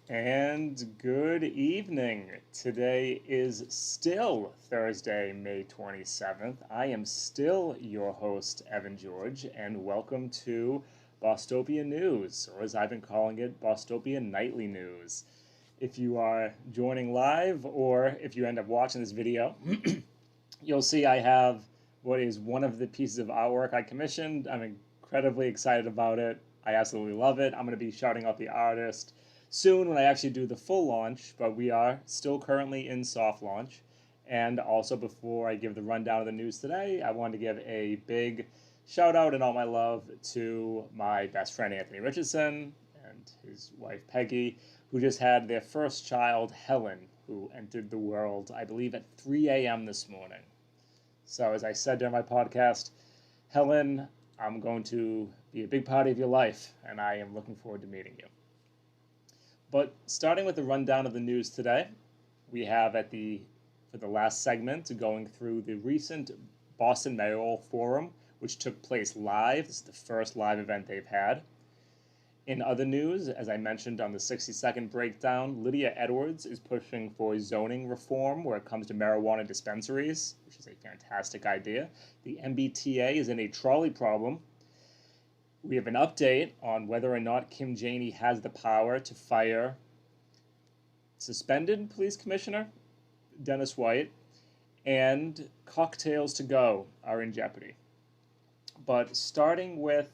And good evening. Today is still Thursday, May 27th. I am still your host, Evan George, and welcome to Bostopia News, or as I've been calling it, Bostopia Nightly News. If you are joining live, or if you end up watching this video, you'll see I have what is one of the pieces of artwork I commissioned. I'm incredibly excited about it. I absolutely love it. I'm going to be shouting out the artist soon when I actually do the full launch, but we are still currently in soft launch. And also, before I give the rundown of the news today, I wanted to give a big shout out and all my love to my best friend Anthony Richardson and his wife Peggy, who just had their first child, Helen, who entered the world, I believe, at 3 a.m. this morning. So, as I said during my podcast, Helen, I'm going to be a big part of your life, and I am looking forward to meeting you. But starting with the rundown of the news today, we have for the last segment going through the recent Boston Mayoral Forum, which took place live. This is the first live event they've had. In other news, as I mentioned on the 60-second breakdown, Lydia Edwards is pushing for zoning reform where it comes to marijuana dispensaries, which is a fantastic idea. The MBTA is in a trolley problem. We have an update on whether or not Kim Janey has the power to fire suspended police commissioner Dennis White, and cocktails to go are in jeopardy. But starting with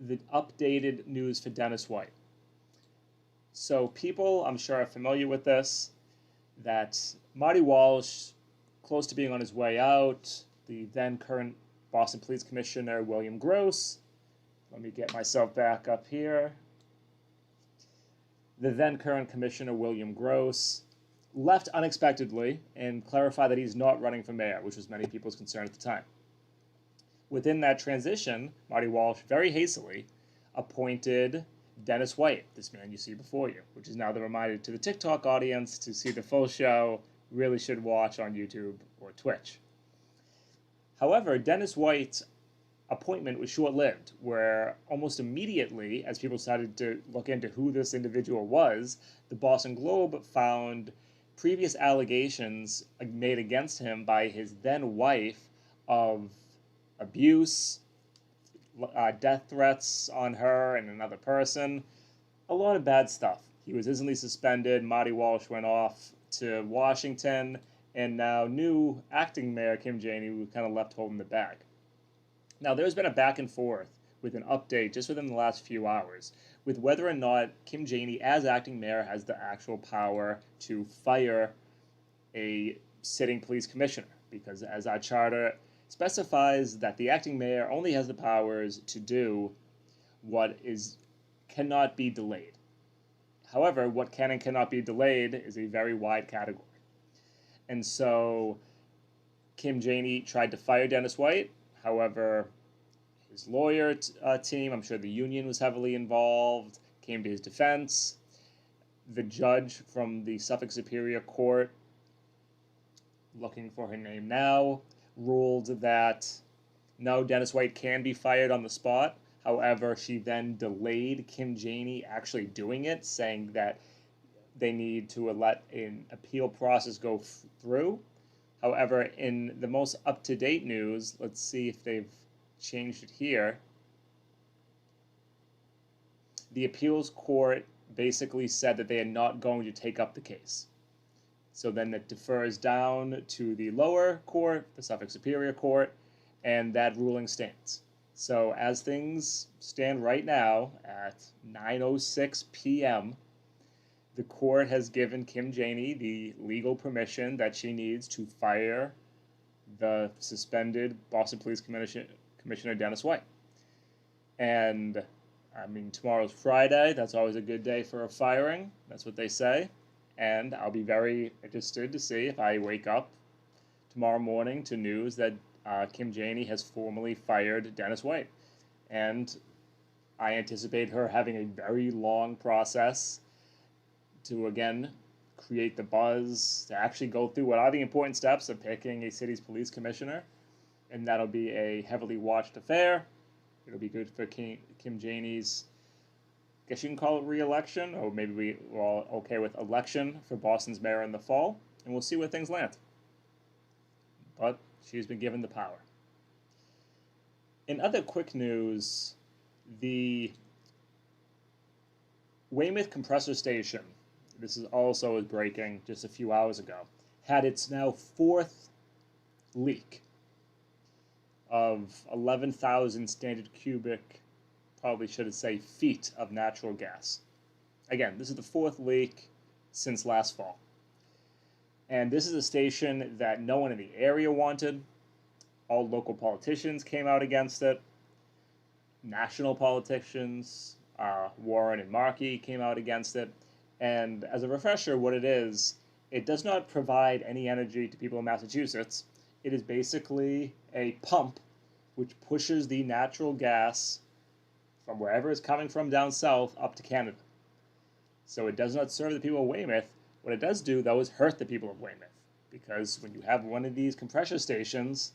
the updated news for Dennis White. So people, I'm sure, are familiar with this, that Marty Walsh, close to being on his way out, the then current Boston Police Commissioner William Gross, let me get myself back up here, the then current Commissioner William Gross left unexpectedly and clarified that he's not running for mayor, which was many people's concern at the time. Within that transition, Marty Walsh very hastily appointed Dennis White, this man you see before you, which is now the reminder to the TikTok audience to see the full show, really should watch on YouTube or Twitch. However, Dennis White's appointment was short-lived, where almost immediately, as people started to look into who this individual was, the Boston Globe found previous allegations made against him by his then wife of abuse, death threats on her and another person, a lot of bad stuff. He was instantly suspended. Marty Walsh went off to Washington, and now new acting mayor Kim Janey was kind of left holding the bag. Now, there's been a back and forth with an update just within the last few hours with whether or not Kim Janey, as acting mayor, has the actual power to fire a sitting police commissioner. Because as our charter specifies, that the acting mayor only has the powers to do what cannot be delayed. However, what can and cannot be delayed is a very wide category. And so Kim Janey tried to fire Dennis White. However, his lawyer team, I'm sure the union was heavily involved, came to his defense. The judge from the Suffolk Superior Court, looking for her name now, ruled that no, Dennis White can be fired on the spot. However, she then delayed Kim Janey actually doing it, saying that they need to let an appeal process go through. However, in the most up-to-date news, let's see if they've changed it here. The appeals court basically said that they are not going to take up the case. So then it defers down to the lower court, the Suffolk Superior Court, and that ruling stands. So as things stand right now at 9:06 p.m., the court has given Kim Janey the legal permission that she needs to fire the suspended Boston Police Commissioner Dennis White. And I mean, tomorrow's Friday. That's always a good day for a firing. That's what they say. And I'll be very interested to see if I wake up tomorrow morning to news that Kim Janey has formally fired Dennis White. And I anticipate her having a very long process to, again, create the buzz, to actually go through what are the important steps of picking a city's police commissioner. And that'll be a heavily watched affair. It'll be good for Kim Janey's guess you can call it re-election, or maybe we're all okay with election for Boston's mayor in the fall, and we'll see where things land. But she's been given the power. In other quick news, the Weymouth compressor station, this is also breaking just a few hours ago, had its now fourth leak of 11,000 standard cubic, probably should say feet of natural gas. Again, this is the fourth leak since last fall. And this is a station that no one in the area wanted. All local politicians came out against it. National politicians, Warren and Markey, came out against it. And as a refresher, what it does not provide any energy to people in Massachusetts. It is basically a pump which pushes the natural gas from wherever it's coming from down south up to Canada. So it does not serve the people of Weymouth. What it does do, though, is hurt the people of Weymouth. Because when you have one of these compressor stations,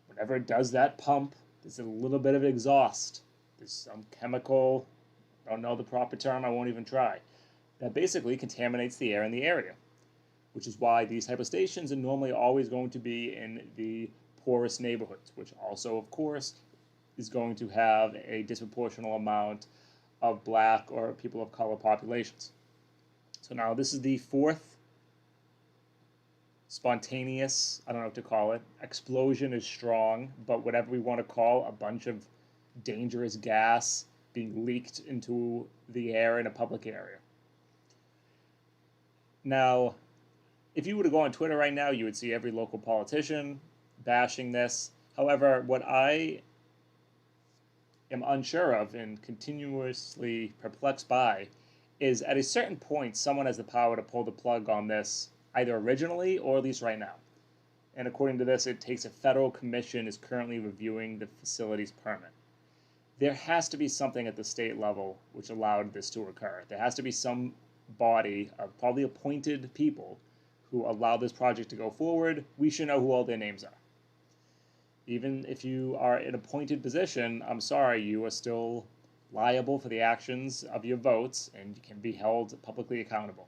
whenever it does that pump, there's a little bit of exhaust. There's some chemical, I don't know the proper term, I won't even try, that basically contaminates the air in the area. Which is why these type of stations are normally always going to be in the poorest neighborhoods, which also, of course, is going to have a disproportional amount of black or people of color populations. So now this is the fourth spontaneous, I don't know what to call it, explosion is strong, but whatever we want to call a bunch of dangerous gas being leaked into the air in a public area. Now, if you were to go on Twitter right now, you would see every local politician bashing this. However, what I am unsure of and continuously perplexed by is at a certain point, someone has the power to pull the plug on this, either originally or at least right now. And according to this, it takes a federal commission is currently reviewing the facility's permit. There has to be something at the state level which allowed this to occur. There has to be some body of probably appointed people who allowed this project to go forward. We should know who all their names are. Even if you are in an appointed position, I'm sorry, you are still liable for the actions of your votes and you can be held publicly accountable.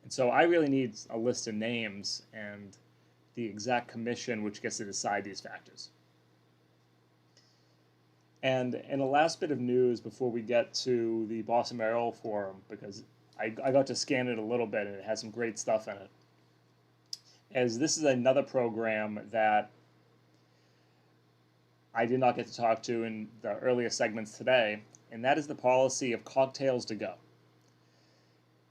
And so I really need a list of names and the exact commission which gets to decide these factors. And in the last bit of news before we get to the Boston Mayoral Forum, because I got to scan it a little bit and it has some great stuff in it, as this is another program that I did not get to talk to in the earlier segments today, and that is the policy of cocktails to go.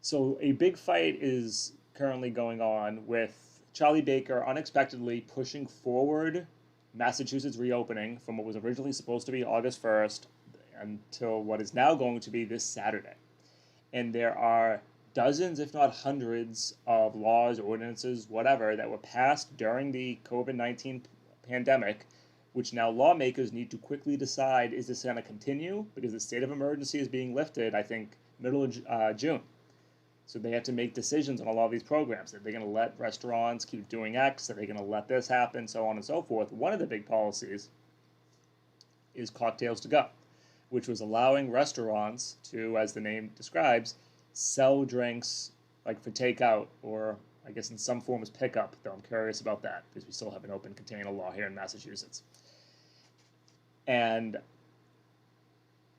So a big fight is currently going on with Charlie Baker unexpectedly pushing forward Massachusetts reopening from what was originally supposed to be August 1st until what is now going to be this Saturday. And there are dozens, if not hundreds, of laws, ordinances, whatever, that were passed during the COVID-19 pandemic, which now lawmakers need to quickly decide, is this going to continue? Because the state of emergency is being lifted, I think, middle of June. So they have to make decisions on a lot of these programs. Are they going to let restaurants keep doing X? Are they going to let this happen? So on and so forth. One of the big policies is cocktails to go, which was allowing restaurants to, as the name describes, sell drinks like for takeout or I guess in some forms pickup, though I'm curious about that because we still have an open container law here in Massachusetts. And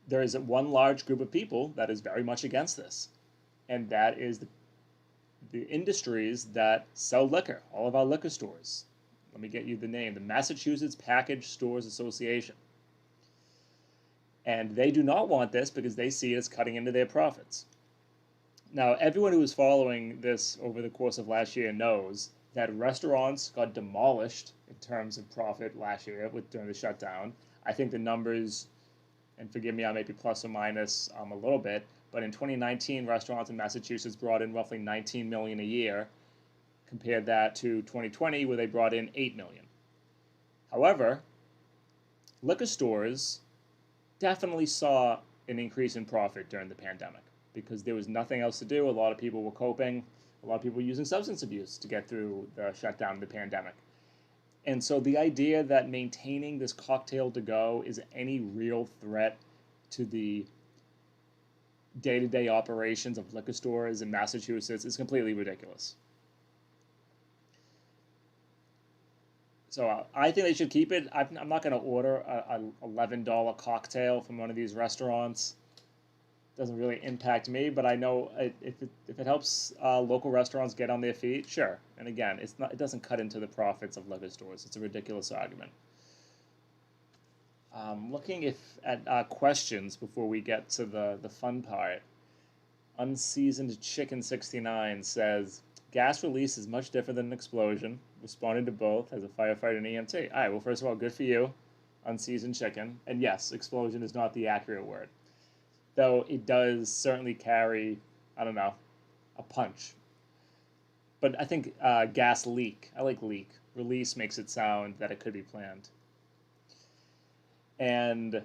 there is one large group of people that is very much against this. And that is the industries that sell liquor, all of our liquor stores. Let me get you the name, the Massachusetts Package Stores Association. And they do not want this because they see it as cutting into their profits. Now, everyone who was following this over the course of last year knows that restaurants got demolished in terms of profit last year during the shutdown. I think the numbers, and forgive me, I may be plus or minus a little bit, but in 2019, restaurants in Massachusetts brought in roughly $19 million a year. Compare that to 2020, where they brought in $8 million. However, liquor stores definitely saw an increase in profit during the pandemic because there was nothing else to do. A lot of people were coping. A lot of people were using substance abuse to get through the shutdown of the pandemic. And so the idea that maintaining this cocktail to go is any real threat to the day-to-day operations of liquor stores in Massachusetts is completely ridiculous. So I think they should keep it. I'm not going to order a $11 cocktail from one of these restaurants. Doesn't really impact me, but I know if it helps local restaurants get on their feet, sure. And again, it doesn't cut into the profits of liquor stores. It's a ridiculous argument. Looking at questions before we get to the fun part. Unseasoned Chicken 69 says, gas release is much different than an explosion. Responded to both as a firefighter and EMT. All right, well, first of all, good for you, Unseasoned Chicken. And yes, explosion is not the accurate word, though it does certainly carry, I don't know, a punch. But I think gas leak, I like leak. Release makes it sound that it could be planned. And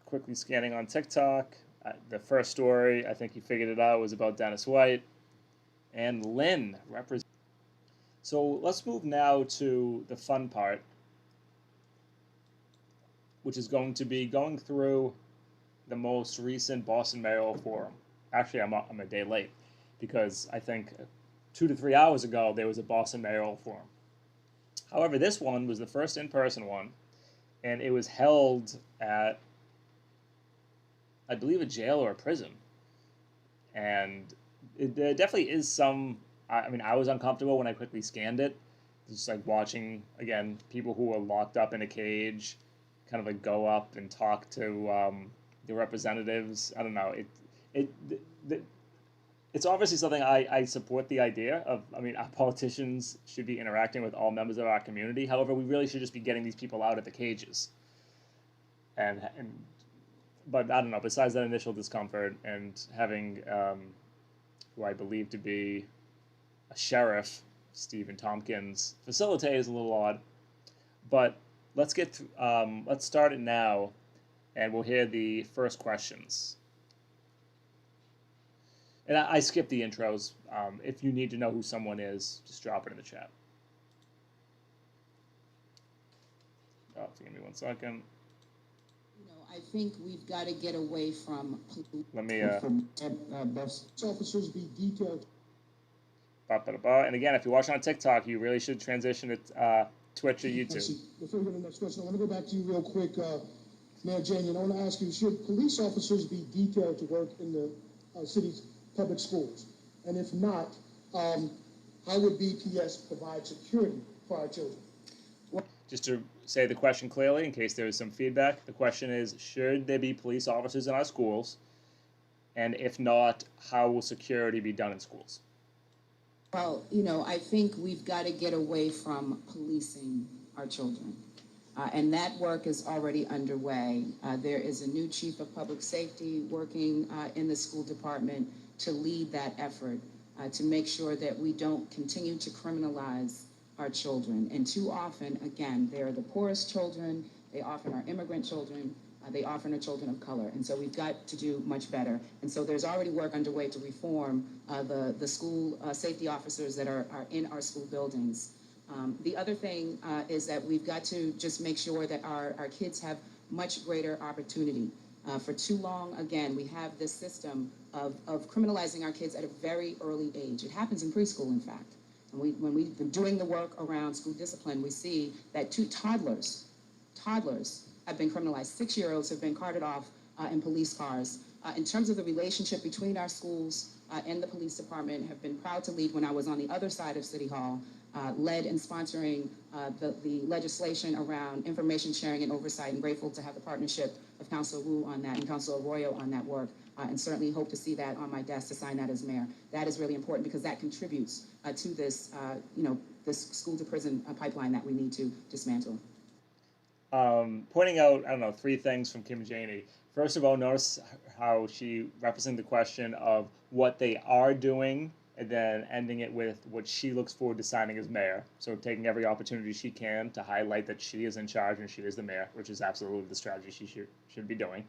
quickly scanning on TikTok, the first story, I think you figured it out, was about Dennis White. And Lynn represents. So let's move now to the fun part, which is going to be going through the most recent Boston Mayoral Forum. Actually, I'm a day late because I think 2 to 3 hours ago there was a Boston Mayoral Forum. However, this one was the first in-person one, and it was held at, I believe, a jail or a prison. And there definitely is some. I mean, I was uncomfortable when I quickly scanned it. Just like watching, again, people who are locked up in a cage kind of like go up and talk to the representatives. I don't know. It's obviously something I support the idea of. I mean, our politicians should be interacting with all members of our community. However, we really should just be getting these people out of the cages. But I don't know. Besides that initial discomfort and having who I believe to be a sheriff, Stephen Tompkins, facilitate is a little odd. But let's start it now, and we'll hear the first questions. And I skipped the intros. If you need to know who someone is, just drop it in the chat. Oh, give me 1 second. I think we've got to get away from. Let me. Officers be detailed. And again, if you're watching on TikTok, you really should transition to Twitch or YouTube. Actually, before we go to the next question, I want to go back to you real quick, Mayor Jane, and I want to ask you: should police officers be detailed to work in the city's public schools? And if not, how would BPS provide security for our children? Just to say the question clearly, in case there is some feedback, the question is, should there be police officers in our schools? And if not, how will security be done in schools? Well, I think we've got to get away from policing our children. And that work is already underway. There is a new chief of public safety working in the school department to lead that effort, to make sure that we don't continue to criminalize our children. And too often, again, they're the poorest children, they often are immigrant children, they often are children of color. And so we've got to do much better. And so there's already work underway to reform the school safety officers that are in our school buildings. The other thing is that we've got to just make sure that our kids have much greater opportunity. For too long, again, we have this system of criminalizing our kids at a very early age. It happens in preschool, in fact. And when we've been doing the work around school discipline, we see that toddlers have been criminalized. 6-year-olds have been carted off in police cars. In terms of the relationship between our schools and the police department, have been proud to lead when I was on the other side of City Hall, led in sponsoring the legislation around information sharing and oversight, and grateful to have the partnership of Councilor Wu on that and Councilor Arroyo on that work, and certainly hope to see that on my desk to sign that as mayor. That is really important because that contributes to this, this school to prison pipeline that we need to dismantle. Pointing out, I don't know, 3 things from Kim Janey. First of all, notice how she represented the question of what they are doing, and then ending it with what she looks forward to signing as mayor. So taking every opportunity she can to highlight that she is in charge and she is the mayor, which is absolutely the strategy she should be doing.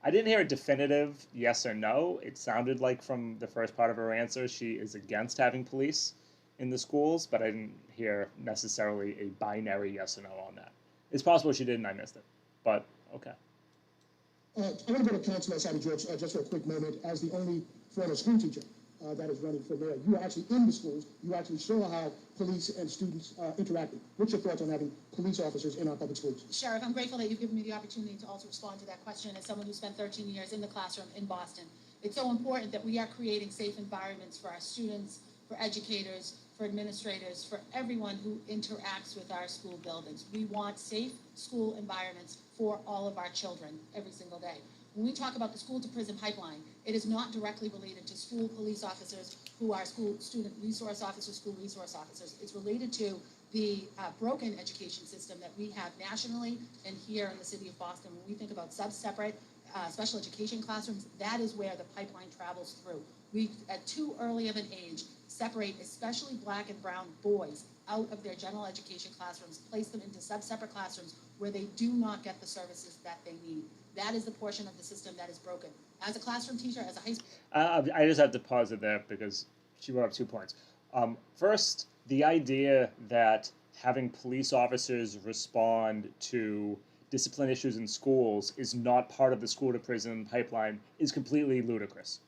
I didn't hear a definitive yes or no. It sounded like from the first part of her answer she is against having police in the schools, but I didn't hear necessarily a binary yes or no on that. It's possible she did and I missed it, but okay. I want to go to Councilor Sally George just for a quick moment. As the only former school teacher that is running for mayor, you are actually in the schools. You actually saw how police and students interacted. What's your thoughts on having police officers in our public schools? Sheriff, I'm grateful that you've given me the opportunity to also respond to that question as someone who spent 13 years in the classroom in Boston. It's so important that we are creating safe environments for our students, for educators, for administrators, for everyone who interacts with our school buildings. We want safe school environments for all of our children every single day. When we talk about the school to prison pipeline, it is not directly related to school police officers who are school student resource officers, school resource officers. It's related to the broken education system that we have nationally and here in the city of Boston. When we think about separate special education classrooms, that is where the pipeline travels through. We, at too early of an age, separate especially black and brown boys out of their general education classrooms, place them into separate classrooms where they do not get the services that they need. That is the portion of the system that is broken. As a classroom teacher, as a high school... I just have to pause it there because she brought up 2 points. First, the idea that having police officers respond to discipline issues in schools is not part of the school to prison pipeline is completely ludicrous.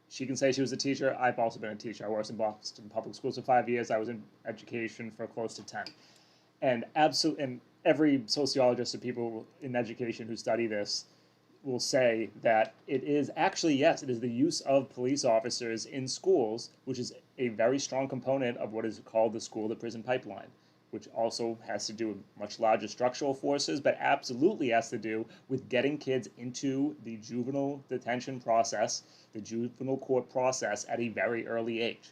She can say she was a teacher. I've also been a teacher. I worked in Boston public schools for 5 years. I was in education for close to 10. And every sociologist and people in education who study this will say that it is actually, yes, it is the use of police officers in schools, which is a very strong component of what is called the school to prison pipeline, which also has to do with much larger structural forces, but absolutely has to do with getting kids into the juvenile detention process, the juvenile court process at a very early age.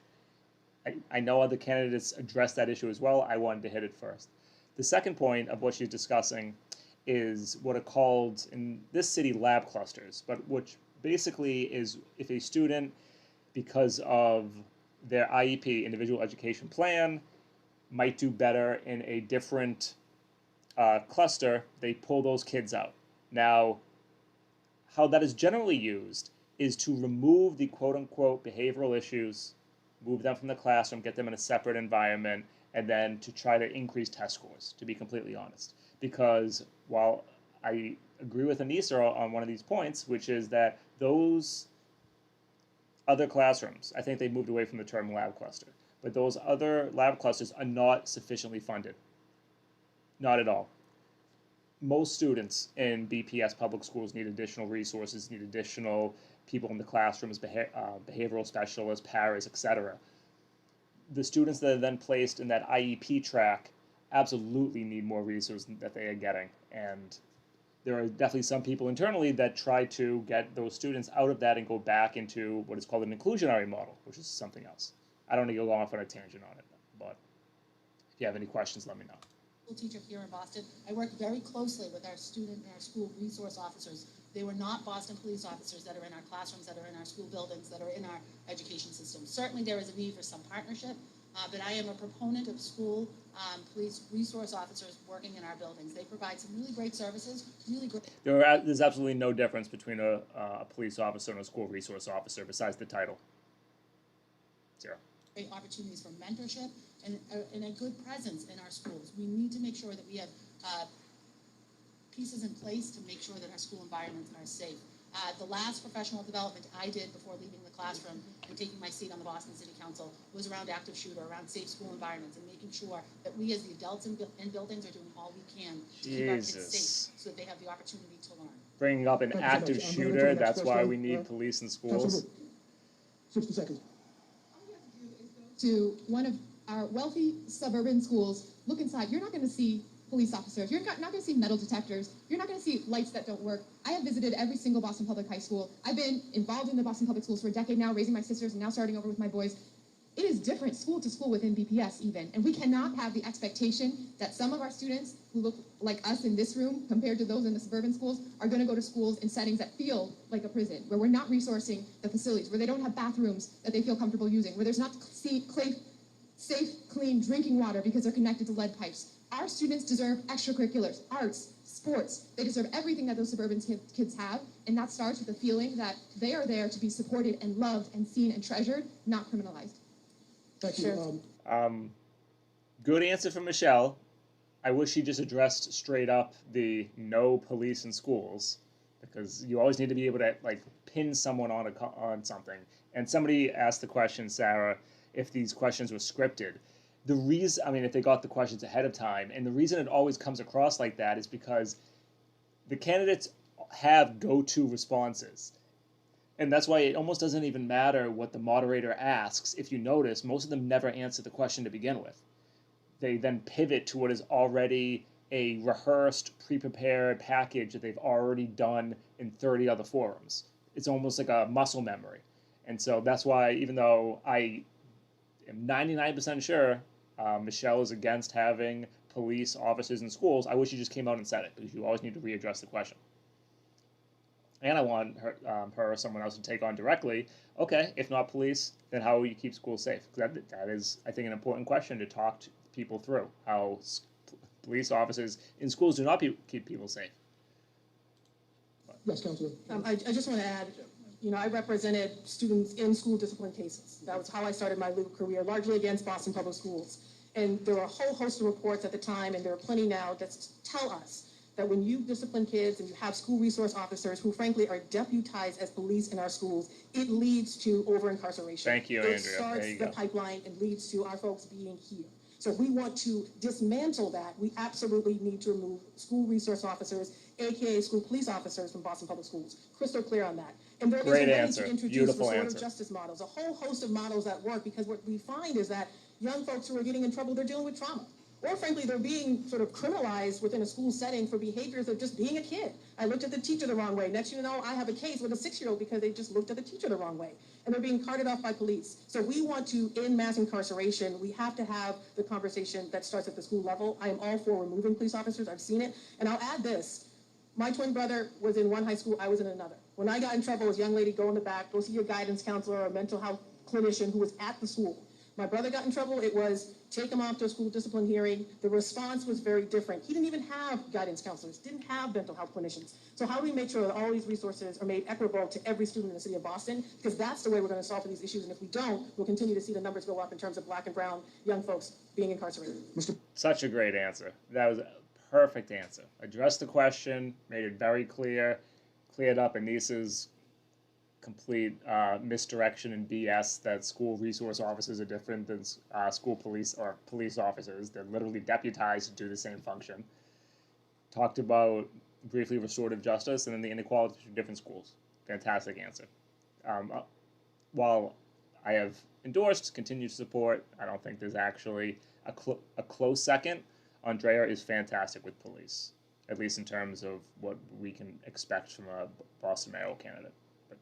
I know other candidates addressed that issue as well. I wanted to hit it first. The second point of what she's discussing is what are called in this city lab clusters, but which basically is if a student, because of their IEP, individual education plan, might do better in a different cluster, they pull those kids out. Now, how that is generally used is to remove the quote-unquote behavioral issues, move them from the classroom, get them in a separate environment, and then to try to increase test scores, to be completely honest. Because while I agree with Anissa on one of these points, which is that those other classrooms, I think they moved away from the term lab cluster, but those other lab clusters are not sufficiently funded. Not at all. Most students in BPS public schools need additional resources, need additional people in the classrooms, behavioral specialists, paras, etc. The students that are then placed in that IEP track absolutely need more resources that they are getting. And there are definitely some people internally that try to get those students out of that and go back into what is called an inclusionary model, which is something else. I don't need to go off on a tangent on it, but if you have any questions, let me know. School teacher here in Boston, I work very closely with our student and our school resource officers. They were not Boston police officers that are in our classrooms, that are in our school buildings, that are in our education system. Certainly there is a need for some partnership, but I am a proponent of school police resource officers working in our buildings. They provide some really great services, really great. There's absolutely no difference between a police officer and a school resource officer besides the title. Zero. Great opportunities for mentorship and a good presence in our schools. We need to make sure that we have pieces in place to make sure that our school environments are safe. The last professional development I did before leaving the classroom and taking my seat on the Boston City Council was around active shooter, around safe school environments, and making sure that we as the adults in buildings are doing all we can to keep our kids safe so that they have the opportunity to learn. Bringing up an active shooter, that's why we need police in schools. 60 seconds. To one of our wealthy suburban schools, look inside. You're not going to see police officers. You're not going to see metal detectors. You're not going to see lights that don't work. I have visited every single Boston Public High School. I've been involved in the Boston Public Schools for a decade now, raising my sisters and now starting over with my boys. It is different school to school within BPS even, and we cannot have the expectation that some of our students who look like us in this room compared to those in the suburban schools are going to go to schools in settings that feel like a prison, where we're not resourcing the facilities, where they don't have bathrooms that they feel comfortable using, where there's not safe, clean drinking water because they're connected to lead pipes. Our students deserve extracurriculars, arts, sports. They deserve everything that those suburban kids have, and that starts with the feeling that they are there to be supported and loved and seen and treasured, not criminalized. Thank you. Good answer from Michelle. I wish she just addressed straight up the no police in schools, because you always need to be able to like pin someone on something. And somebody asked the question, Sarah, if these questions were scripted. The reason, I mean, if they got the questions ahead of time, and the reason it always comes across like that is because the candidates have go-to responses. And that's why it almost doesn't even matter what the moderator asks. If you notice, most of them never answer the question to begin with. They then pivot to what is already a rehearsed, pre-prepared package that they've already done in 30 other forums. It's almost like a muscle memory. And so that's why, even though I am 99% sure Michelle is against having police officers in schools, I wish you just came out and said it, because you always need to readdress the question. And I want her or someone else to take on directly, okay, if not police, then how will you keep schools safe? Because that is, I think, an important question to talk to people through, how police officers in schools do not keep people safe. Yes, Councilor. I just want to add, I represented students in school discipline cases. That was how I started my legal career, largely against Boston Public Schools. And there were a whole host of reports at the time, and there are plenty now that tell us that when you discipline kids and you have school resource officers who frankly are deputized as police in our schools, it leads to over-incarceration. Thank you, Andrea. It starts there you the go. pipeline and leads to our folks being here. So if we want to dismantle that, we absolutely need to remove school resource officers, aka school police officers, from Boston Public Schools. Crystal clear on that. And there Great is a way answer. to introduce Beautiful restorative answer. justice models, a whole host of models that work, because what we find is that young folks who are getting in trouble, they're dealing with trauma. Or frankly, they're being sort of criminalized within a school setting for behaviors of just being a kid. I looked at the teacher the wrong way. Next thing you know, I have a case with a 6-year-old because they just looked at the teacher the wrong way. And they're being carted off by police. So we want to end mass incarceration. We have to have the conversation that starts at the school level. I am all for removing police officers. I've seen it. And I'll add this. My twin brother was in one high school. I was in another. When I got in trouble, this young lady, go in the back, go see your guidance counselor or a mental health clinician who was at the school. My brother got in trouble, it was take him off to a school discipline hearing. The response was very different. He didn't even have guidance counselors, didn't have mental health clinicians. So how do we make sure that all these resources are made equitable to every student in the city of Boston? Because that's the way we're going to solve for these issues. And if we don't, we'll continue to see the numbers go up in terms of Black and brown young folks being incarcerated. Such a great answer. That was a perfect answer. Addressed the question, made it very clear, cleared up Anissa's complete misdirection and BS that school resource officers are different than school police or police officers. They're literally deputized to do the same function. Talked about briefly restorative justice and then the inequality between different schools. Fantastic answer. While I have endorsed, continue to support, I don't think there's actually a close second. Andrea is fantastic with police, at least in terms of what we can expect from a Boston mayoral candidate.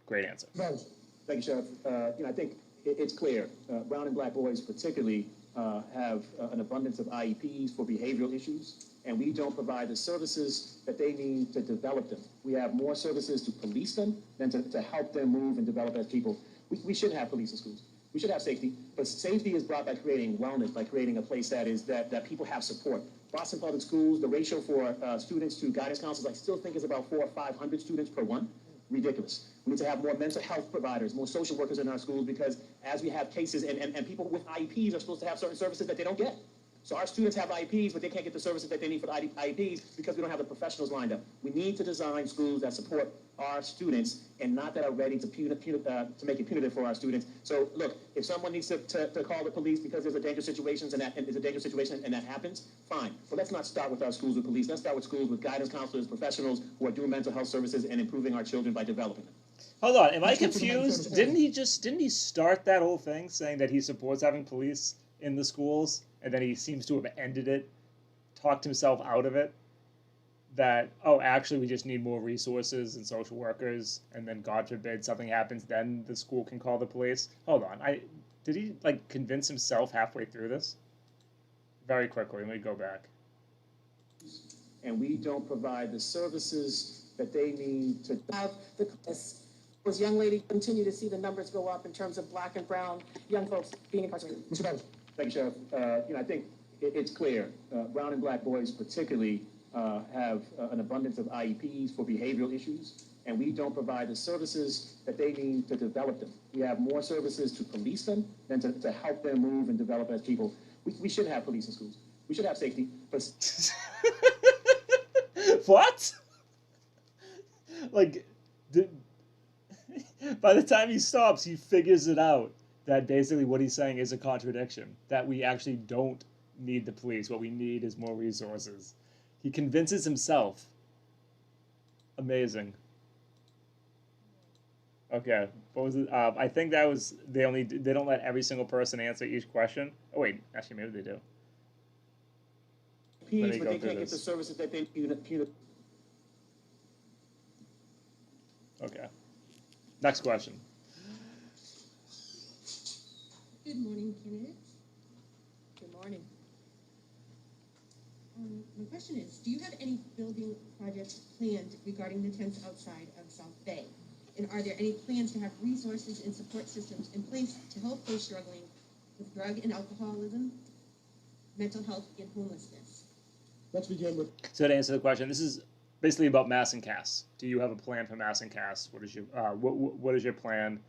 Great answer. Vice. Thank you, Sheriff. I think it's clear. Brown and Black boys particularly have an abundance of IEPs for behavioral issues, and we don't provide the services that they need to develop them. We have more services to police them than to help them move and develop as people. We shouldn't have police in schools. We should have safety, but safety is brought by creating wellness, by creating a place that people have support. Boston Public Schools, the ratio for students to guidance counselors, I still think is about 400 or 500 students per one. Ridiculous. We need to have more mental health providers, more social workers in our schools, because as we have cases and people with IEPs are supposed to have certain services that they don't get. So our students have IEPs, but they can't get the services that they need for the IEPs because we don't have the professionals lined up. We need to design schools that support our students and not that are ready to make it punitive for our students. So look, if someone needs to call the police because there's a dangerous situation and that happens, fine. But let's not start with our schools with police. Let's start with schools with guidance counselors, professionals who are doing mental health services and improving our children by developing them. Hold on, am I confused? Didn't he start that whole thing saying that he supports having police in the schools, and then he seems to have ended it, talked himself out of it? That, oh, actually we just need more resources and social workers, and then God forbid something happens, then the school can call the police. Hold on, did he like convince himself halfway through this? Very quickly, let me go back. And we don't provide the services that they need to Have this young lady continue to see the numbers go up in terms of Black and brown young folks being incarcerated. Mr. Vice. Thank you, Sheriff. I think it's clear. Brown and Black boys particularly have an abundance of IEPs for behavioral issues, and we don't provide the services that they need to develop them. We have more services to police them than to help them move and develop as people. We should have police in schools. We should have safety, but What? Like, the, by the time he stops, he figures it out that basically what he's saying is a contradiction. That we actually don't need the police. What we need is more resources. He convinces himself. Amazing. Okay, what was it? I think that was they don't let every single person answer each question. Oh wait, actually maybe they do. Let me But go they through can't get the this. services that they need. Okay, next question. Good morning, candidates. Good morning. My question is, do you have any building projects planned regarding the tents outside of South Bay? And are there any plans to have resources and support systems in place to help those struggling with drug and alcoholism, mental health, and homelessness? Let's begin with, So to answer the question, this is basically about mass and CAS. Do you have a plan for mass and CAS? What is your what is your plan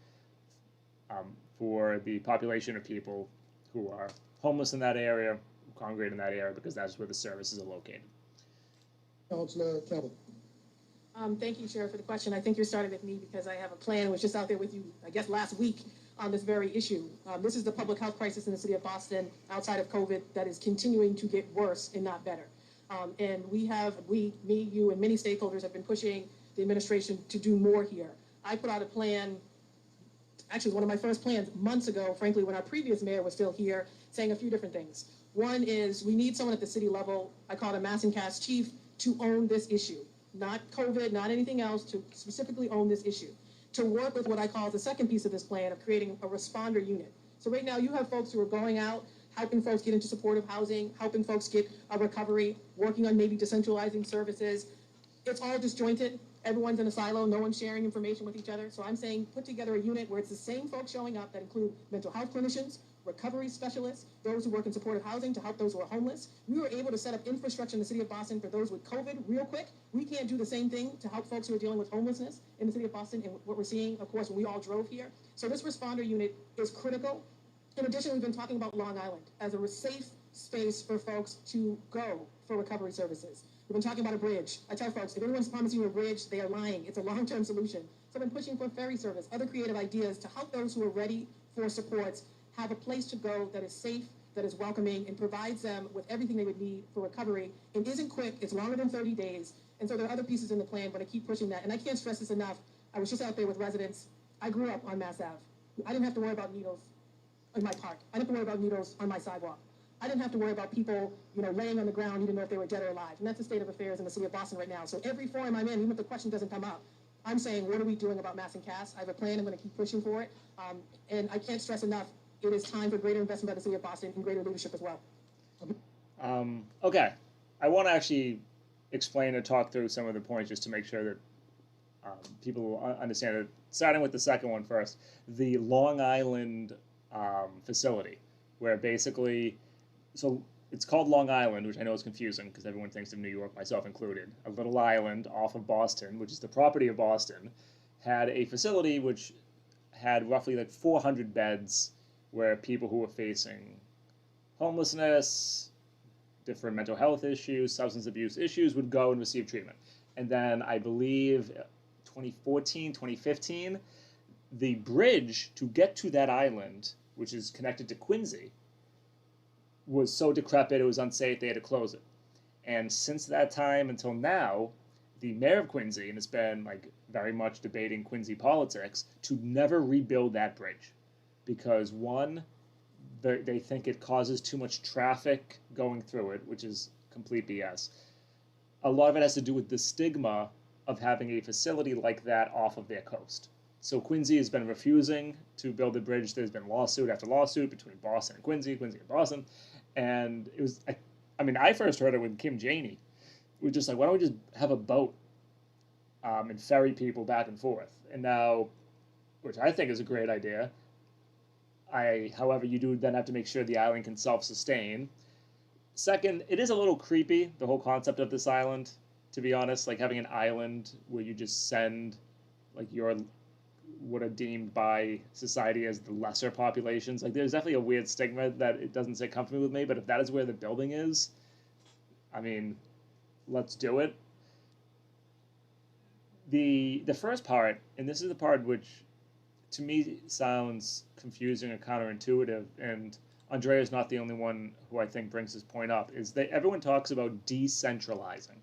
for the population of people who are homeless in that area, who congregate in that area, because that's where the services are located? Councilor Campbell. Thank you, Sheriff, for the question. I think you're starting with me because I have a plan. I was just out there with you, I guess, last week on this very issue. This is the public health crisis in the city of Boston outside of COVID that is continuing to get worse and not better. And me, you, and many stakeholders have been pushing the administration to do more here. I put out a plan, actually one of my first plans months ago, frankly, when our previous mayor was still here, saying a few different things. One is we need someone at the city level, I call it a mass and cast chief, to own this issue. Not COVID, not anything else, to specifically own this issue. To work with what I call the second piece of this plan of creating a responder unit. So right now you have folks who are going out, helping folks get into supportive housing, helping folks get a recovery, working on maybe decentralizing services. It's all disjointed. Everyone's in a silo. No one's sharing information with each other. So I'm saying put together a unit where it's the same folks showing up that include mental health clinicians, recovery specialists, those who work in supportive housing to help those who are homeless. We were able to set up infrastructure in the city of Boston for those with COVID real quick. We can't do the same thing to help folks who are dealing with homelessness in the city of Boston and what we're seeing, of course, when we all drove here. So this responder unit is critical. In addition, we've been talking about Long Island as a safe space for folks to go for recovery services. We've been talking about a bridge. I tell folks, if anyone's promising you a bridge, they are lying. It's a long-term solution. So I've been pushing for ferry service, other creative ideas to help those who are ready for supports have a place to go that is safe, that is welcoming, and provides them with everything they would need for recovery. It isn't quick. It's longer than 30 days. And so there are other pieces in the plan, but I keep pushing that. And I can't stress this enough. I was just out there with residents. I grew up on Mass Ave. I didn't have to worry about needles in my park. I didn't have to worry about needles on my sidewalk. I didn't have to worry about people, laying on the ground, you didn't know if they were dead or alive. And that's the state of affairs in the city of Boston right now. So every forum I'm in, even if the question doesn't come up, I'm saying, what are we doing about mass and CAS? I have a plan. I'm going to keep pushing for it. And I can't stress enough, it is time for greater investment by the city of Boston and greater leadership as well. Okay, I want to actually explain and talk through some of the points just to make sure that people understand it. Starting with the second one first, the Long Island facility, where basically, so it's called Long Island, which I know is confusing because everyone thinks of New York, myself included. A little island off of Boston, which is the property of Boston, had a facility which had roughly like 400 beds where people who were facing homelessness, different mental health issues, substance abuse issues would go and receive treatment. And then I believe 2014, 2015, the bridge to get to that island, which is connected to Quincy, was so decrepit it was unsafe, they had to close it. And since that time until now, the mayor of Quincy, and it's been like very much debating Quincy politics, to never rebuild that bridge. Because one, they think it causes too much traffic going through it, which is complete BS. A lot of it has to do with the stigma of having a facility like that off of their coast. So Quincy has been refusing to build the bridge. There's been lawsuit after lawsuit between Boston and Quincy, Quincy and Boston. And it was, I first heard it with Kim Janey. We were just like, why don't we just have a boat and ferry people back and forth? And now, which I think is a great idea, however, you do then have to make sure the island can self-sustain. Second, it is a little creepy, the whole concept of this island, to be honest, like having an island where you just send like what are deemed by society as the lesser populations. Like there's definitely a weird stigma that it doesn't sit comfortably with me, but if that is where the building is, let's do it. The first part, and this is the part which to me sounds confusing and counterintuitive, and Andrea is not the only one who I think brings this point up, is that everyone talks about decentralizing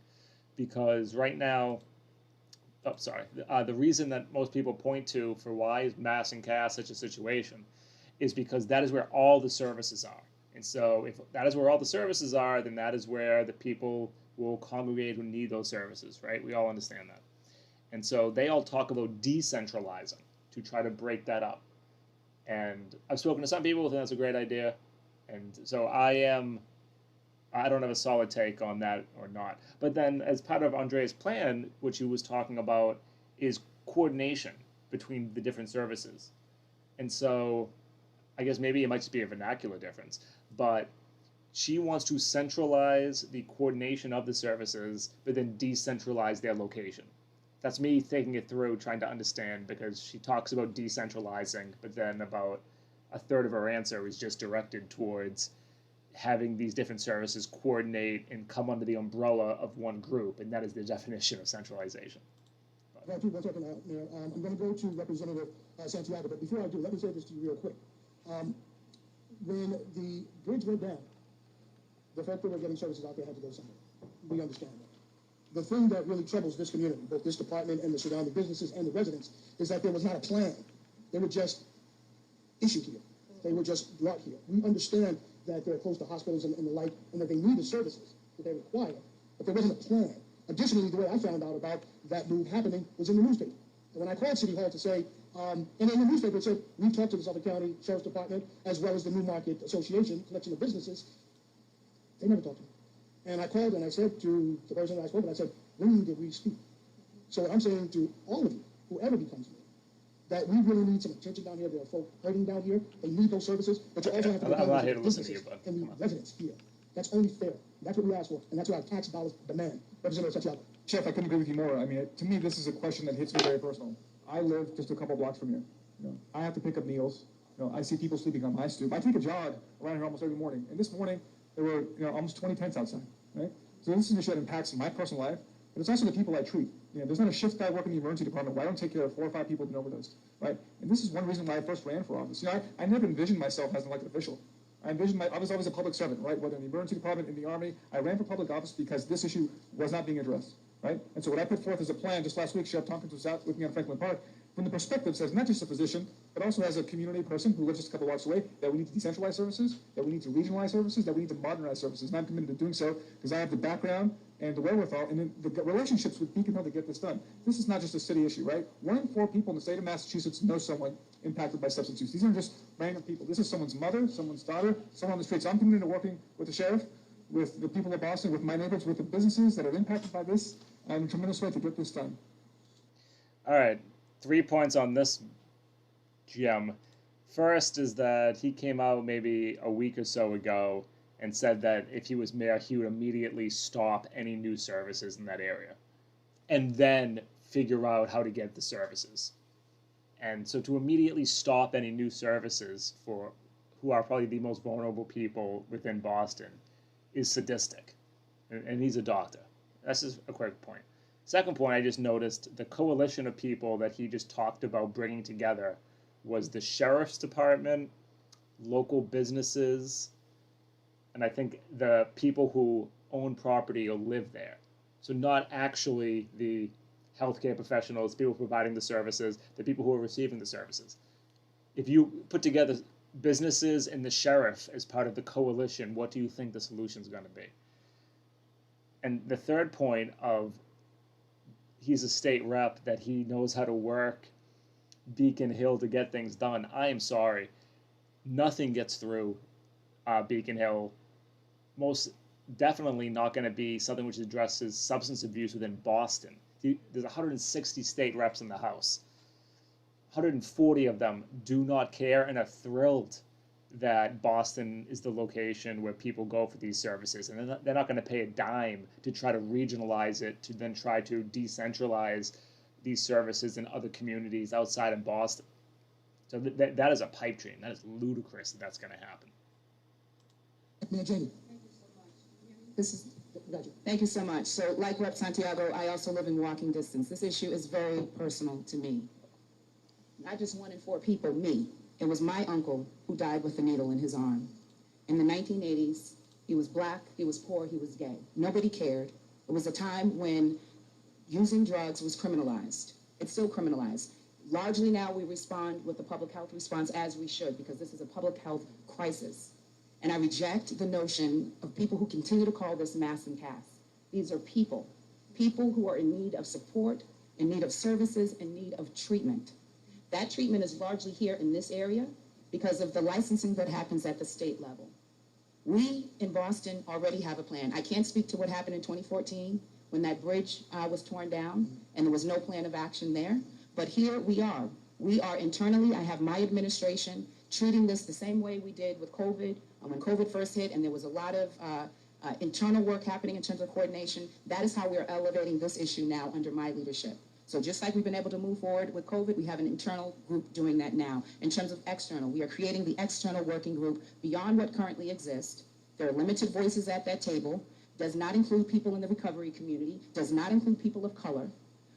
because right now, oh, sorry, the reason that most people point to for why is Mass and Cass such a situation is because that is where all the services are. And so if that is where all the services are, then that is where the people will congregate who need those services, right? We all understand that. And so they all talk about decentralizing to try to break that up. And I've spoken to some people who think that's a great idea. And so I don't have a solid take on that or not. But then as part of Andrea's plan, which he was talking about, is coordination between the different services. And so I guess maybe it might just be a vernacular difference, but she wants to centralize the coordination of the services, but then decentralize their location. That's me thinking it through, trying to understand, because she talks about decentralizing, but then about a third of her answer is just directed towards having these different services coordinate and come under the umbrella of one group, and that is the definition of centralization. One second, Mayor. I'm going to go to Representative Santiago, but before I do, let me say this to you real quick. When the bridge went down, the fact that we're getting services out there had to go somewhere. We understand that. The thing that really troubles this community, both this department and the surrounding businesses and the residents, is that there was not a plan. They were just issued here. They were just brought here. We understand that they're close to hospitals and the like, and that they need the services that they require, but there wasn't a plan. Additionally, the way I found out about that move happening was in the newspaper. And when I called City Hall to say, and in the newspaper it said, we've talked to the Suffolk County Sheriff's Department, as well as the Newmarket Association, collection of businesses, they never talked to me. And I called and I said to the person that I spoke with, I said, when did we speak? So I'm saying to all of you, whoever becomes mayor, that we really need some attention down here. There are folk hurting down here. They need those services, but you also have to I'm not here the to listen to businesses you, bud. and the residents here. That's only fair. That's what we ask for, and that's what our tax dollars demand. Representative Santiago. Chef, I couldn't agree with you more. I mean, to me, this is a question that hits me very personal. I live just a couple blocks from here. You know, I have to pick up meals. You know, I see people sleeping on my stoop. I take a jog around here almost every morning. And this morning, there were almost 20 tents outside. Right? So this is an issue that impacts my personal life, but it's also the people I treat. There's not a shift guy working in the emergency department where I don't take care of 4 or 5 people with an overdose. Right? And this is one reason why I first ran for office. I never envisioned myself as an elected official. I was always a public servant, right? Whether in the emergency department, in the Army, I ran for public office because this issue was not being addressed, right? And so what I put forth as a plan just last week, Sheriff Tompkins was out with me on Franklin Park, from the perspective as not just a physician, but also as a community person who lives just a couple blocks away, that we need to decentralize services, that we need to regionalize services, that we need to modernize services. And I'm committed to doing so because I have the background and the wherewithal and the relationships with Beacon Hill to get this done. This is not just a city issue, right? 1 in 4 people in the state of Massachusetts know someone impacted by substance use. These aren't just random people. This is someone's mother, someone's daughter, someone on the streets. So I'm committed to working with the sheriff, with the people of Boston, with my neighbors, with the businesses that are impacted by this, in a tremendous way to get this done. All right, 3 points on this gem. First is that he came out maybe a week or so ago and said that if he was mayor, he would immediately stop any new services in that area and then figure out how to get the services. And so to immediately stop any new services for who are probably the most vulnerable people within Boston is sadistic. And he's a doctor. That's just a quick point. Second point, I just noticed the coalition of people that he just talked about bringing together was the sheriff's department, local businesses, and I think the people who own property or live there. So not actually the healthcare professionals, people providing the services, the people who are receiving the services. If you put together businesses and the sheriff as part of the coalition, what do you think the solution is going to be? And the third point of he's a state rep, that he knows how to work Beacon Hill to get things done. I am sorry. Nothing gets through Beacon Hill. Most definitely not going to be something which addresses substance abuse within Boston. There's 160 state reps in the House. 140 of them do not care and are thrilled that Boston is the location where people go for these services. And they're not going to pay a dime to try to regionalize it, to then try to decentralize these services in other communities outside of Boston. So that is a pipe dream. That is ludicrous that that's going to happen. Mayor Jamie. This is Got you. Thank you so much. So like Rep. Santiago, I also live in walking distance. This issue is very personal to me. Not just 1 in 4 people, me. It was my uncle who died with a needle in his arm. In the 1980s, he was black, he was poor, he was gay. Nobody cared. It was a time when using drugs was criminalized. It's still criminalized. Largely now we respond with the public health response as we should, because this is a public health crisis. And I reject the notion of people who continue to call this mass and caste. These are people who are in need of support, in need of services, in need of treatment. That treatment is largely here in this area because of the licensing that happens at the state level. We in Boston already have a plan. I can't speak to what happened in 2014 when that bridge was torn down and there was no plan of action there. But here we are. We are internally, I have my administration treating this the same way we did with COVID, when COVID first hit, and there was a lot of internal work happening in terms of coordination. That is how we are elevating this issue now under my leadership. So just like we've been able to move forward with COVID, we have an internal group doing that now. In terms of external, we are creating the external working group beyond what currently exists. There are limited voices at that table, does not include people in the recovery community, does not include people of color.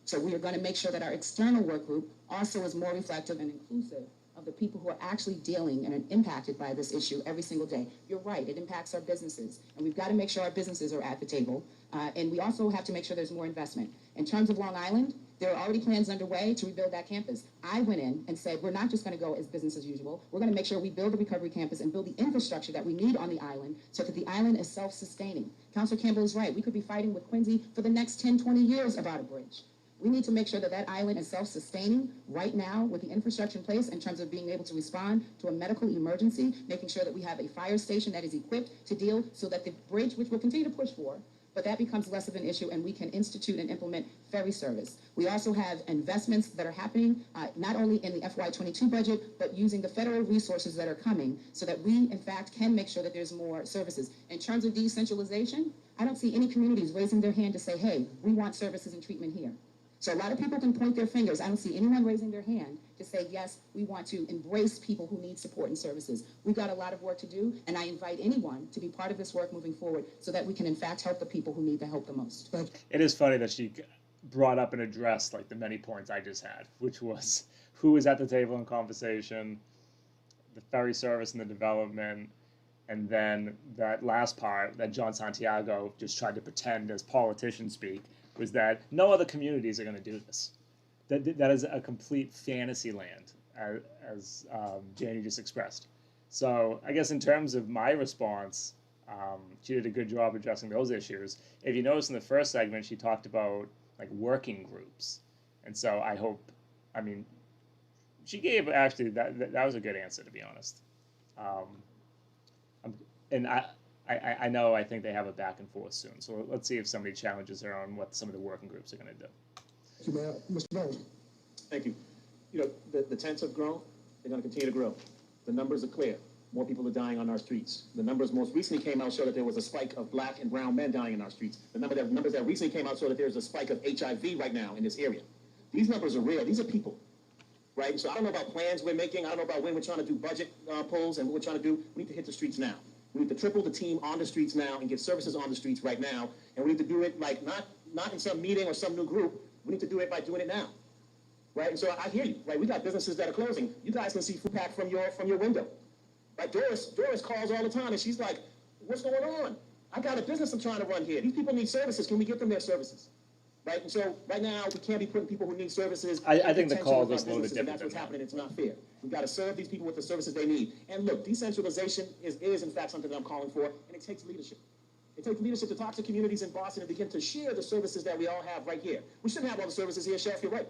So we are going to make sure that our external work group also is more reflective and inclusive of the people who are actually dealing and are impacted by this issue every single day. You're right, it impacts our businesses, and we've got to make sure our businesses are at the table, and we also have to make sure there's more investment. In terms of Long Island, there are already plans underway to rebuild that campus. I went in and said, we're not just going to go as business as usual. We're going to make sure we build the recovery campus and build the infrastructure that we need on the island so that the island is self-sustaining. Councilor Campbell is right. We could be fighting with Quincy for the next 10, 20 years about a bridge. We need to make sure that that island is self-sustaining right now with the infrastructure in place in terms of being able to respond to a medical emergency, making sure that we have a fire station that is equipped to deal so that the bridge, which we'll continue to push for, but that becomes less of an issue and we can institute and implement ferry service. We also have investments that are happening not only in the FY22 budget, but using the federal resources that are coming so that we, in fact, can make sure that there's more services. In terms of decentralization, I don't see any communities raising their hand to say, hey, we want services and treatment here. So a lot of people can point their fingers. I don't see anyone raising their hand to say, yes, we want to embrace people who need support and services. We've got a lot of work to do, and I invite anyone to be part of this work moving forward so that we can, in fact, help the people who need the help the most. It is funny that she brought up and addressed like the many points I just had, which was who was at the table in conversation, the ferry service and the development, and then that last part that John Santiago just tried to pretend as politicians speak was that no other communities are going to do this. That is a complete fantasy land, as Janie just expressed. So I guess in terms of my response, she did a good job addressing those issues. If you notice in the first segment, she talked about like working groups, and so I mean, she gave actually that was a good answer, to be honest. And I know I think they have a back and forth soon. So let's see if somebody challenges her on what some of the working groups are going to do. Thank you, Mayor. Mr. Burns. Thank you. You know, the tents have grown. They're going to continue to grow. The numbers are clear. More people are dying on our streets. The numbers most recently came out show that there was a spike of black and brown men dying in our streets. The numbers that recently came out show that there's a spike of HIV right now in this area. These numbers are real. These are people, right? So I don't know about plans we're making. I don't know about when we're trying to do budget polls and what we're trying to do. We need to hit the streets now. We need to triple the team on the streets now and get services on the streets right now. And we need to do it like not in some meeting or some new group. We need to do it by doing it now, right? And so I hear you, right? We got businesses that are closing. You guys can see food pack from your window. Right? Doris calls all the time and she's like, what's going on? I got a business I'm trying to run here. These people need services. Can we get them their services? Right? And so right now we can't be putting people who need services. I think the call is a little bit different. That's what's happening. It's not fair. We've got to serve these people with the services they need. And look, decentralization is in fact something that I'm calling for, and it takes leadership. It takes leadership to talk to communities in Boston and begin to share the services that we all have right here. We shouldn't have all the services here, Sheriff, you're right.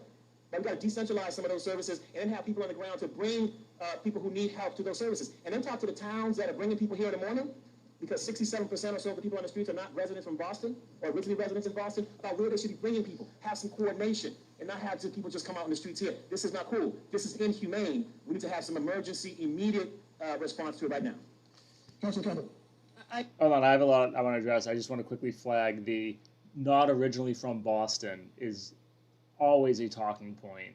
But we've got to decentralize some of those services and then have people on the ground to bring people who need help to those services. And then talk to the towns that are bringing people here in the morning, because 67% or so of the people on the streets are not residents from Boston or originally residents in Boston, about where they should be bringing people. Have some coordination and not have people just come out in the streets here. This is not cool. This is inhumane. We need to have some emergency, immediate response to it right now. Councilor Campbell. Hold on, I have a lot I want to address. I just want to quickly flag the not originally from Boston is always a talking point,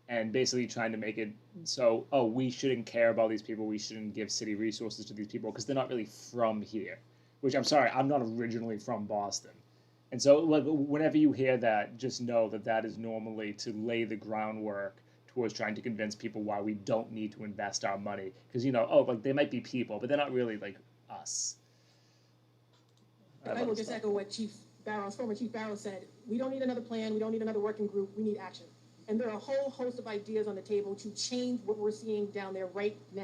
and basically trying to make it so, we shouldn't care about these people, we shouldn't give city resources to these people because they're not really from here. which I'm sorry, I'm not originally from Boston. And so, like, whenever you hear that, just know that that is normally to lay the groundwork towards trying to convince people why we don't need to invest our money. Because, you know, oh, like, they might be people, but they're not really, like, us. I will just echo what former Chief Barrow said. We don't need another plan. We don't need another working group. We need action. And there are a whole host of ideas on the table to change what we're seeing down there right now.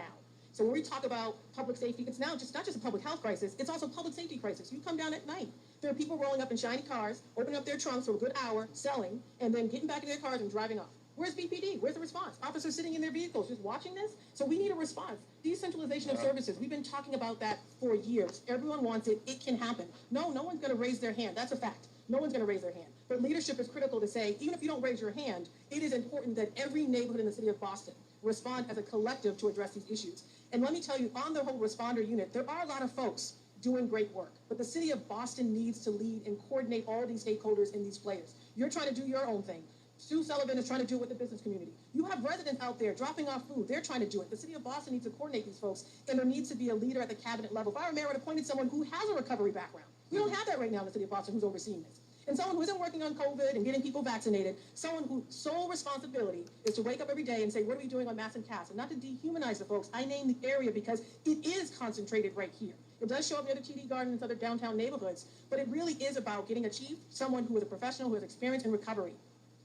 So when we talk about public safety, it's now just not just a public health crisis, it's also a public safety crisis. You come down at night, there are people rolling up in shiny cars, opening up their trunks for a good hour, selling, and then getting back in their cars and driving off. Where's BPD? Where's the response? Officers sitting in their vehicles just watching this? So we need a response. Decentralization of services, we've been talking about that for years. Everyone wants it. It can happen. No one's going to raise their hand. That's a fact. No one's going to raise their hand. But leadership is critical to say, even if you don't raise your hand, it is important that every neighborhood in the city of Boston respond as a collective to address these issues. And let me tell you, on the whole responder unit, there are a lot of folks doing great work. But the city of Boston needs to lead and coordinate all these stakeholders and these players. You're trying to do your own thing. Sue Sullivan is trying to do it with the business community. You have residents out there dropping off food. They're trying to do it. The city of Boston needs to coordinate these folks, and there needs to be a leader at the cabinet level. If I were mayor, I would have appointed someone who has a recovery background. We don't have that right now in the city of Boston who's overseeing this. And someone who isn't working on COVID and getting people vaccinated, someone whose sole responsibility is to wake up every day and say, what are we doing on mass and cast? And not to dehumanize the folks. I name the area because it is concentrated right here. It does show up near the TD Garden and other downtown neighborhoods, but it really is about getting a chief, someone who is a professional, who has experience in recovery,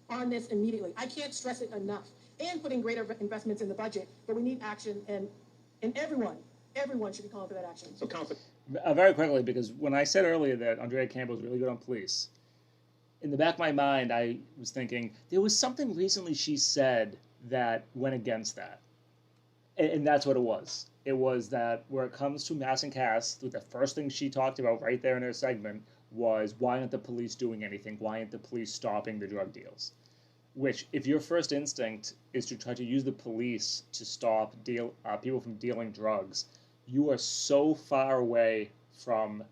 on this immediately. I can't stress it enough. And putting greater investments in the budget, but we need action, and everyone should be calling for that action. So, Council. Very quickly, because when I said earlier that Andrea Campbell is really good on police, in the back of my mind, I was thinking there was something recently she said that went against that. And that's what it was. It was that where it comes to mass and cast, the first thing she talked about right there in her segment was, why aren't the police doing anything? Why aren't the police stopping the drug deals? Which, if your first instinct is to try to use the police to stop people from dealing drugs, you are so far away from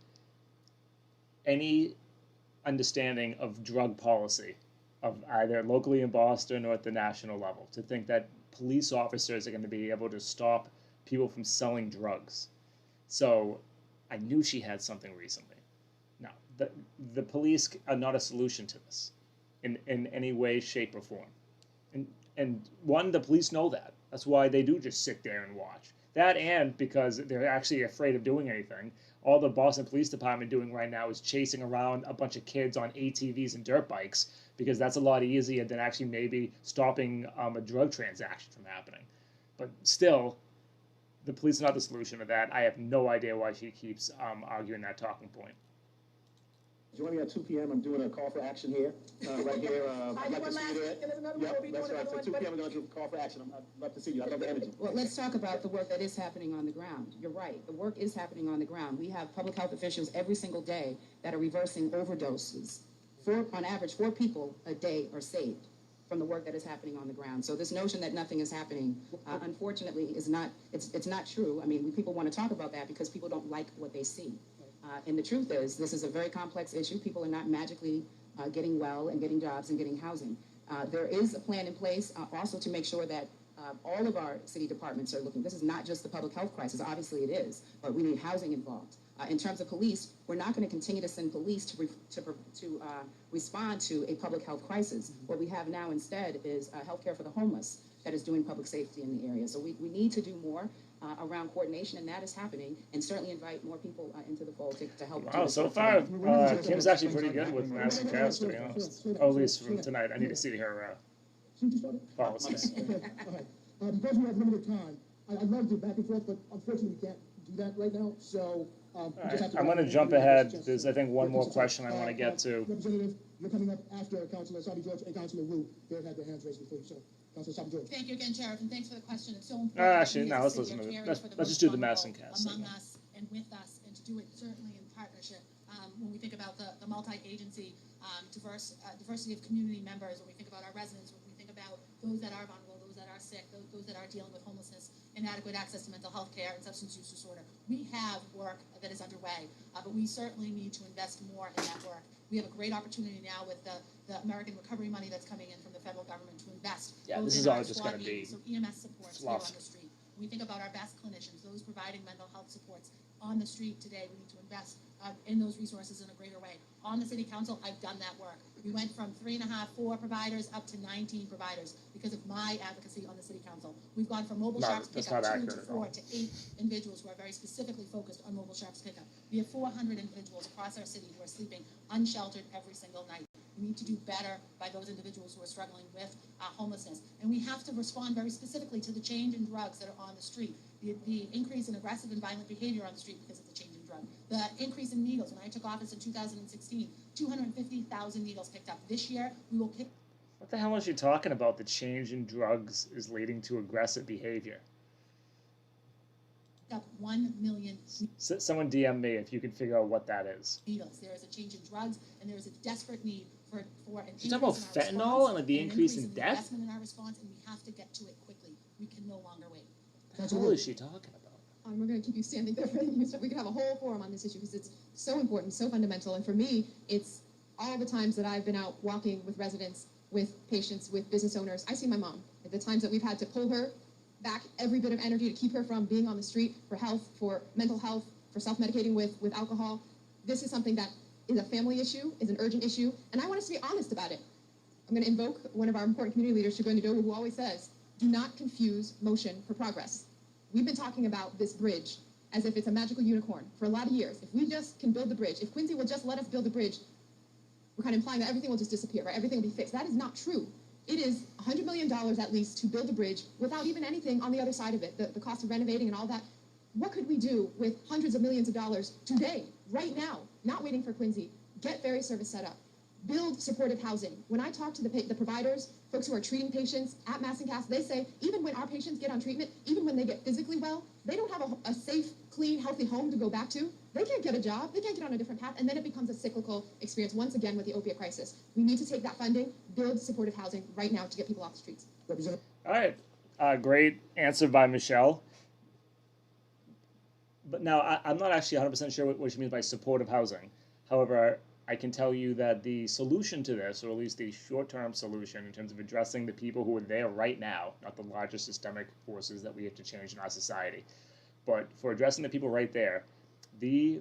any understanding of drug policy, of either locally in Boston or at the national level, to think that police officers are going to be able to stop people from selling drugs. So I knew she had something recently. Now, the police are not a solution to this in any way, shape, or form. And one, the police know that. That's why they do just sit there and watch. That, and because they're actually afraid of doing anything. All the Boston Police Department doing right now is chasing around a bunch of kids on ATVs and dirt bikes, because that's a lot easier than actually maybe stopping a drug transaction from happening. But still, the police are not the solution to that. I have no idea why she keeps arguing that talking point. Join me at 2 p.m. I'm doing a call for action here, right here. I'd like to see you there. And there's another one we'll be Yep, that's doing right. So another 2 one, p.m. we're going to do a call for action. I'd love to see you. I love the energy. Well, let's talk about the work that is happening on the ground. You're right. The work is happening on the ground. We have public health officials every single day that are reversing overdoses. On average, 4 people a day are saved from the work that is happening on the ground. So this notion that nothing is happening, unfortunately, is not. It's not true. I mean, people want to talk about that because people don't like what they see. And the truth is, this is a very complex issue. People are not magically getting well and getting jobs and getting housing. There is a plan in place also to make sure that all of our city departments are looking. This is not just the public health crisis. Obviously it is, but we need housing involved. In terms of police, we're not going to continue to send police to respond to a public health crisis. What we have now instead is healthcare for the homeless that is doing public safety in the area. So we need to do more around coordination, and that is happening, and certainly invite more people into the fold to help. Wow, so far, Kim's actually pretty good with mass and cast, to be honest. Or at least from tonight. I need to see her policy. Okay, all right. Because we have limited time, I'd love to back and forth, but unfortunately we can't do that right now, so. We just have to. I'm going to jump ahead. There's, I think, one more question I want to get to. Representative, you're coming up after Councilor Sabi George and Councilor Wu. They've had their hands raised before you, so Councilor Sabi George. Thank you again, Sheriff, and thanks for the question. It's so important. Actually, that we no, as a let's city listen to are it. caring for the Let's most just do the vulnerable mass and cast among segment. us and with us, and to do it certainly in partnership. When we think about the multi-agency diversity of community members, when we think about our residents, when we think about those that are vulnerable, those that are sick, those that are dealing with homelessness, inadequate access to mental health care and substance use disorder. We have work that is underway, but we certainly need to invest more in that work. We have a great opportunity now with the American recovery money that's coming in from the federal government to invest. Yeah, both this in is our all just squad gonna be meetings, so EMS supports here fluff. on the street. When we think about our best clinicians, those providing mental health supports, on the street today. We need to invest in those resources in a greater way. On the city council, I've done that work. We went from 3.5, 4 providers up to 19 providers because of my advocacy on the city council. We've gone from mobile shops pickup 2 to 4 to 8 individuals who are very specifically focused on mobile shops pickup. We have 400 individuals across our city who are sleeping unsheltered every single night. We need to do better by those individuals who are struggling with homelessness. And we have to respond very specifically to the change in drugs that are on the street, the increase in aggressive and violent behavior on the street because of the change in drug, the increase in needles. When I took office in 2016, 250,000 needles picked up. This year, we will pick. What the hell is she talking about? The change in drugs is leading to aggressive behavior. Up 1 million Someone DM me if you can figure out what that is. needles. There is a change in drugs, and there is a desperate need for an She's talking about fentanyl and the increase in death? investment in our response, and we have to get to it quickly. We can no longer wait. What the hell is she talking about? We're going to keep you standing there. We could have a whole forum on this issue because it's so important, so fundamental. And for me, it's all the times that I've been out walking with residents, with patients, with business owners. I see my mom. At the times that we've had to pull her back every bit of energy to keep her from being on the street for health, for mental health, for self-medicating with alcohol. This is something that is a family issue, is an urgent issue, and I want us to be honest about it. I'm going to invoke one of our important community leaders, Shugoni Dogu, who always says, do not confuse motion for progress. We've been talking about this bridge as if it's a magical unicorn for a lot of years. If we just can build the bridge, if Quincy will just let us build the bridge, we're kind of implying that everything will just disappear, right? Everything will be fixed. That is not true. It is $100 million at least to build a bridge without even anything on the other side of it, the cost of renovating and all that. What could we do with hundreds of millions of dollars today, right now, not waiting for Quincy? Get ferry service set up. Build supportive housing. When I talk to the providers, folks who are treating patients at Mass and Cass, they say even when our patients get on treatment, even when they get physically well, they don't have a safe, clean, healthy home to go back to. They can't get a job. They can't get on a different path. And then it becomes a cyclical experience once again with the opiate crisis. We need to take that funding, build supportive housing right now to get people off the streets. All right. Great answer by Michelle. But now, I'm not actually 100% sure what she means by supportive housing. However, I can tell you that the solution to this, or at least the short-term solution in terms of addressing the people who are there right now, not the larger systemic forces that we have to change in our society, but for addressing the people right there, the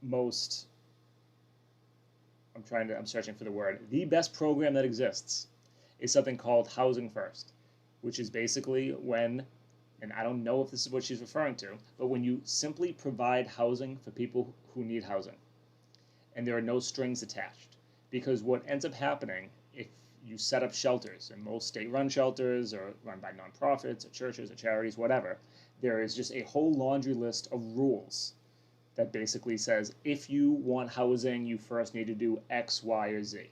most, I'm searching for the word, the best program that exists is something called Housing First, which is basically when, and I don't know if this is what she's referring to, but when you simply provide housing for people who need housing, and there are no strings attached. Because what ends up happening if you set up shelters, and most state-run shelters are run by nonprofits or churches or charities, whatever, there is just a whole laundry list of rules that basically says if you want housing, you first need to do X, Y, or Z.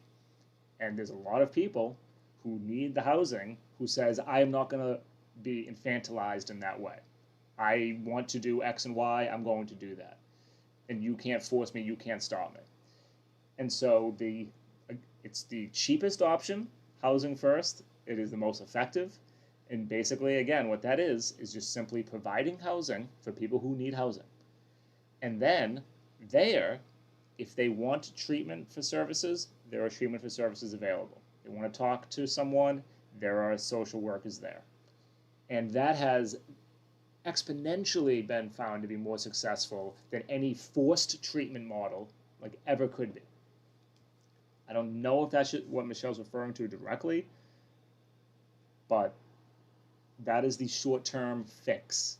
And there's a lot of people who need the housing who says, I am not going to be infantilized in that way. I want to do X and Y, I'm going to do that. And you can't force me, you can't stop me. And so it's the cheapest option, Housing First. It is the most effective. And basically, again, what that is just simply providing housing for people who need housing. And then there, if they want treatment for services, there are treatment for services available. They want to talk to someone, there are social workers there. And that has exponentially been found to be more successful than any forced treatment model like ever could be. I don't know if that's what Michelle's referring to directly, but that is the short-term fix.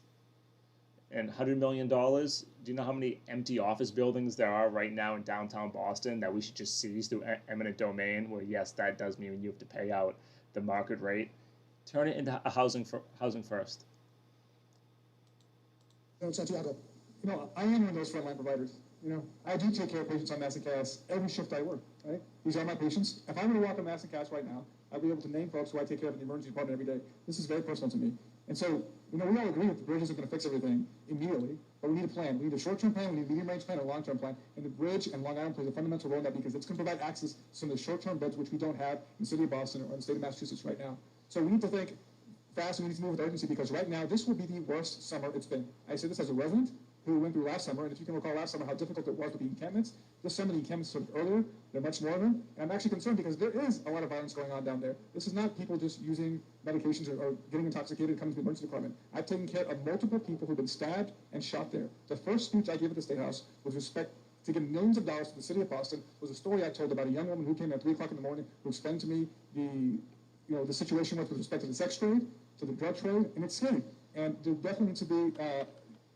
And $100 million, do you know how many empty office buildings there are right now in downtown Boston that we should just seize through eminent domain, where yes, that does mean you have to pay out the market rate. Turn it into a housing first. Santiago. You know, I am one of those frontline providers. You know, I do take care of patients on Mass and Cass every shift I work, right? These are my patients. If I were to walk on Mass and Cass right now, I'd be able to name folks who I take care of in the emergency department every day. This is very personal to me. And so, you know, we all agree that the bridge isn't going to fix everything immediately, but we need a plan. We need a short-term plan, we need a medium-range plan, and a long-term plan. And the bridge and Long Island plays a fundamental role in that because it's going to provide access to some of the short-term beds which we don't have in the city of Boston or in the state of Massachusetts right now. So we need to think fast and we need to move with urgency because right now this will be the worst summer it's been. I say this as a resident who went through last summer, and if you can recall last summer how difficult it was with the encampments, this summer the encampments started earlier, there are much more of them, and I'm actually concerned because there is a lot of violence going on down there. This is not people just using medications or getting intoxicated and coming to the emergency department. I've taken care of multiple people who've been stabbed and shot there. The first speech I gave at the State House with respect to give millions of dollars to the city of Boston was a story I told about a young woman who came at 3 o'clock in the morning who explained to me the situation with respect to the sex trade, to the drug trade, and it's scary. And there definitely needs to be a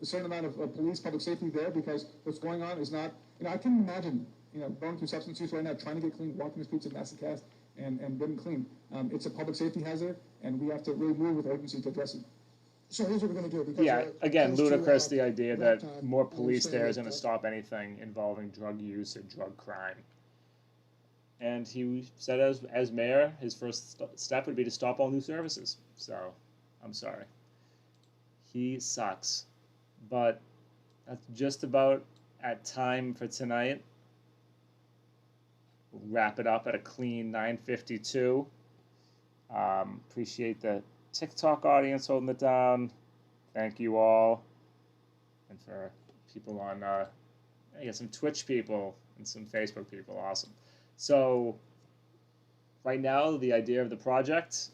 certain amount of police, public safety there because what's going on is not, I can imagine, going through substance use right now, trying to get clean, walking the streets of Massacast and getting clean. It's a public safety hazard, and we have to really move with urgency to address it. So here's what we're gonna do. Because, Yeah, again, close to, ludicrous the idea wrap that time, more I police understand there is that, going to stop anything involving drug use or drug crime. And he said as mayor, his first step would be to stop all new services. So, I'm sorry. He sucks. But that's just about at time for tonight. We'll wrap it up at a clean 9:52. Appreciate the TikTok audience holding it down. Thank you all. And for people on, some Twitch people and some Facebook people, awesome. So, right now, the idea of the project,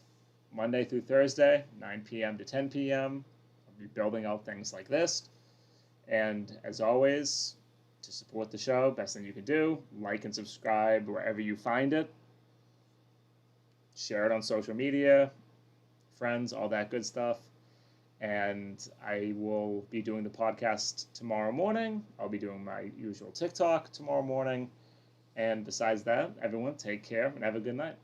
Monday through Thursday, 9 p.m. to 10 p.m., I'll be building out things like this. And as always, to support the show, best thing you can do, like and subscribe wherever you find it. Share it on social media, friends, all that good stuff. And I will be doing the podcast tomorrow morning. I'll be doing my usual TikTok tomorrow morning. And besides that, everyone take care and have a good night.